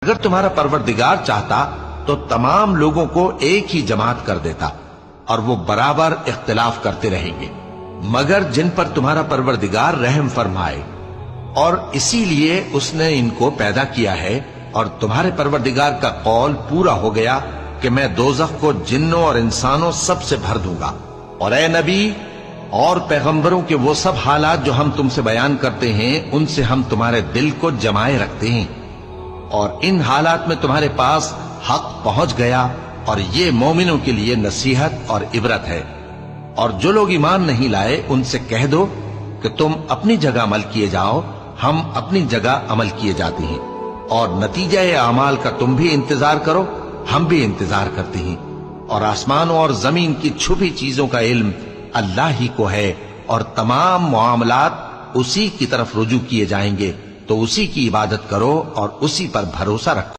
اگر تمہارا پروردگار چاہتا تو تمام لوگوں کو ایک ہی جماعت کر دیتا اور وہ برابر اختلاف کرتے رہیں گے، مگر جن پر تمہارا پروردگار رحم فرمائے، اور اسی لیے اس نے ان کو پیدا کیا ہے، اور تمہارے پروردگار کا قول پورا ہو گیا کہ میں دوزخ کو جنوں اور انسانوں سب سے بھر دوں گا۔ اور اے نبی اور پیغمبروں کے وہ سب حالات جو ہم تم سے بیان کرتے ہیں، ان سے ہم تمہارے دل کو جمائے رکھتے ہیں، اور ان حالات میں تمہارے پاس حق پہنچ گیا، اور یہ مومنوں کے لیے نصیحت اور عبرت ہے۔ اور جو لوگ ایمان نہیں لائے ان سے کہہ دو کہ تم اپنی جگہ عمل کیے جاؤ، ہم اپنی جگہ عمل کیے جاتے ہیں، اور نتیجہ اعمال کا تم بھی انتظار کرو، ہم بھی انتظار کرتے ہیں۔ اور آسمانوں اور زمین کی چھپی چیزوں کا علم اللہ ہی کو ہے، اور تمام معاملات اسی کی طرف رجوع کیے جائیں گے، تو اسی کی عبادت کرو اور اسی پر بھروسہ رکھو۔